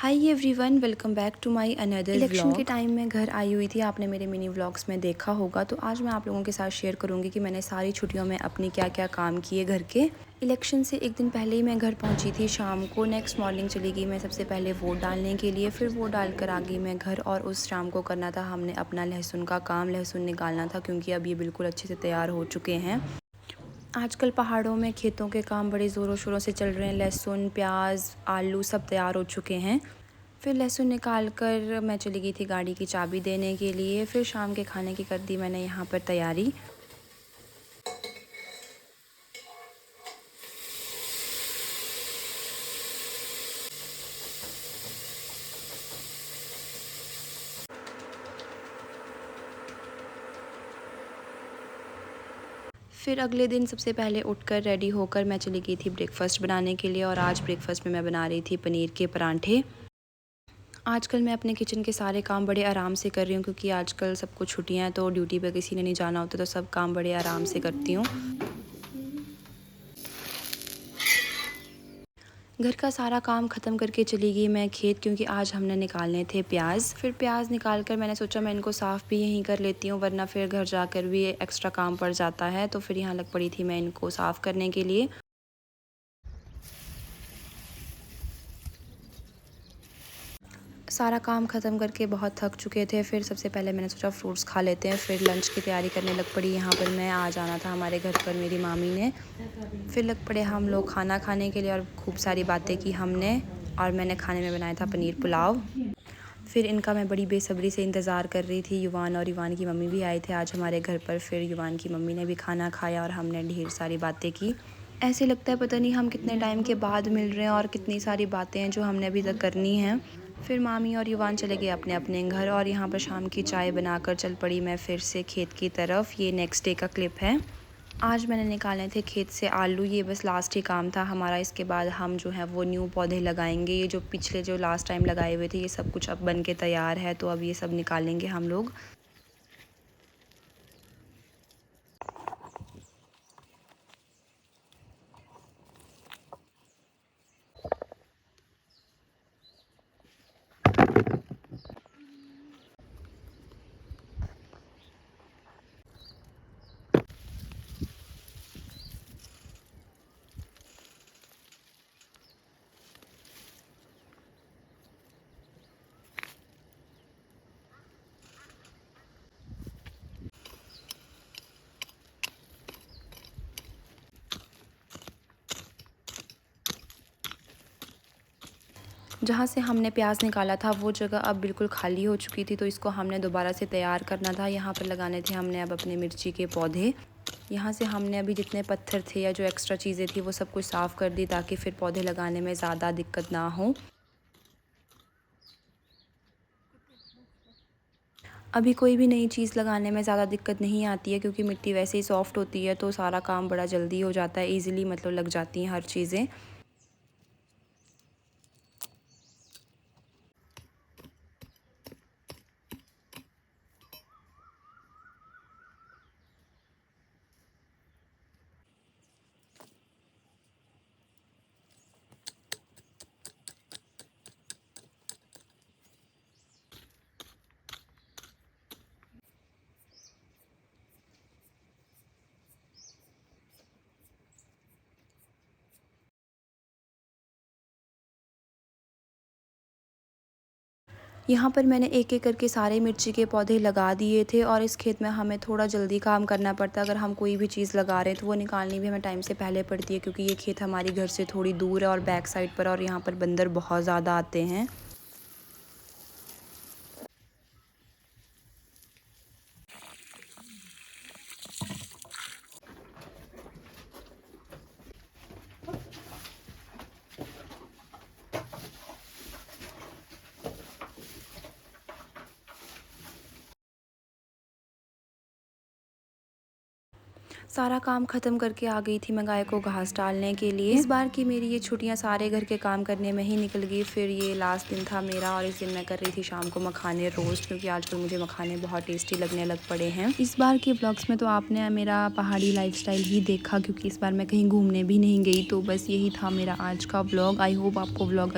Hi everyone, welcome back to my another election के vlog. Time में घर आई हुई थी, आपने मेरे मिनी व्लॉग्स में देखा होगा। तो आज मैं आप लोगों के साथ शेयर करूंगी कि मैंने सारी छुट्टियों में अपनी क्या क्या काम किए घर के। इलेक्शन से एक दिन पहले ही मैं घर पहुंची थी शाम को। नेक्स्ट मॉर्निंग चली गई मैं सबसे पहले वोट डालने के लिए, फिर वोट डालकर आ गई मैं घर। और उस शाम को करना था हमने अपना लहसुन का काम, लहसुन निकालना था क्योंकि अब ये बिल्कुल अच्छे से तैयार हो चुके हैं। आजकल पहाड़ों में खेतों के काम बड़े ज़ोरों शोरों से चल रहे हैं। लहसुन, प्याज, आलू सब तैयार हो चुके हैं। फिर लहसुन निकाल कर मैं चली गई थी गाड़ी की चाबी देने के लिए। फिर शाम के खाने की कर दी मैंने यहाँ पर तैयारी। फिर अगले दिन सबसे पहले उठकर रेडी होकर मैं चली गई थी ब्रेकफ़ास्ट बनाने के लिए। और आज ब्रेकफ़ास्ट में मैं बना रही थी पनीर के परांठे। आजकल मैं अपने किचन के सारे काम बड़े आराम से कर रही हूँ क्योंकि आजकल सबको छुट्टियाँ हैं, तो ड्यूटी पे किसी ने नहीं जाना होता, तो सब काम बड़े आराम से करती हूँ। घर का सारा काम ख़त्म करके चली गई मैं खेत, क्योंकि आज हमने निकालने थे प्याज। फिर प्याज निकाल कर मैंने सोचा मैं इनको साफ़ भी यहीं कर लेती हूँ, वरना फिर घर जाकर भी एक्स्ट्रा काम पड़ जाता है। तो फिर यहाँ लग पड़ी थी मैं इनको साफ़ करने के लिए। सारा काम ख़त्म करके बहुत थक चुके थे। फिर सबसे पहले मैंने सोचा फ्रूट्स खा लेते हैं। फिर लंच की तैयारी करने लग पड़ी। यहाँ पर मैं आ जाना था हमारे घर पर मेरी मामी ने। फिर लग पड़े हम लोग खाना खाने के लिए और खूब सारी बातें की हमने। और मैंने खाने में बनाया था पनीर पुलाव। फिर इनका मैं बड़ी बेसब्री से इंतज़ार कर रही थी। युवान और युवान की मम्मी भी आए थे आज हमारे घर पर। फिर युवान की मम्मी ने भी खाना खाया और हमने ढेर सारी बातें की। ऐसे लगता है पता नहीं हम कितने टाइम के बाद मिल रहे हैं और कितनी सारी बातें हैं जो हमने अभी तक करनी हैं। फिर मामी और युवान चले गए अपने अपने घर और यहाँ पर शाम की चाय बनाकर चल पड़ी मैं फिर से खेत की तरफ। ये नेक्स्ट डे का क्लिप है। आज मैंने निकाले थे खेत से आलू। ये बस लास्ट ही काम था हमारा। इसके बाद हम जो है वो न्यू पौधे लगाएंगे। ये जो पिछले जो लास्ट टाइम लगाए हुए थे ये सब कुछ अब बन के तैयार है, तो अब ये सब निकालेंगे हम लोग। जहाँ से हमने प्याज निकाला था वो जगह अब बिल्कुल खाली हो चुकी थी, तो इसको हमने दोबारा से तैयार करना था। यहाँ पर लगाने थे हमने अब अपने मिर्ची के पौधे। यहाँ से हमने अभी जितने पत्थर थे या जो एक्स्ट्रा चीज़ें थी वो सब कुछ साफ़ कर दी, ताकि फिर पौधे लगाने में ज़्यादा दिक्कत ना हो। अभी कोई भी नई चीज़ लगाने में ज़्यादा दिक्कत नहीं आती है क्योंकि मिट्टी वैसे ही सॉफ़्ट होती है, तो सारा काम बड़ा जल्दी हो जाता है। ईज़िली मतलब लग जाती हैं हर चीज़ें। यहाँ पर मैंने एक एक करके सारे मिर्ची के पौधे लगा दिए थे। और इस खेत में हमें थोड़ा जल्दी काम करना पड़ता है। अगर हम कोई भी चीज़ लगा रहे हैं तो वो निकालनी भी हमें टाइम से पहले पड़ती है, क्योंकि ये खेत हमारी घर से थोड़ी दूर है और बैक साइड पर, और यहाँ पर बंदर बहुत ज़्यादा आते हैं। सारा काम ख़त्म करके आ गई थी मैं गाय को घास डालने के लिए। इस बार की मेरी ये छुट्टियाँ सारे घर के काम करने में ही निकल गई। फिर ये लास्ट दिन था मेरा और इस दिन मैं कर रही थी शाम को मखाने रोस्ट, क्योंकि आजकल मुझे मखाने बहुत टेस्टी लगने लग पड़े हैं। इस बार के ब्लॉग्स में तो आपने मेरा पहाड़ी लाइफस्टाइल ही देखा, क्योंकि इस बार मैं कहीं घूमने भी नहीं गई। तो बस यही था मेरा आज का ब्लॉग। आई होप आपको ब्लॉग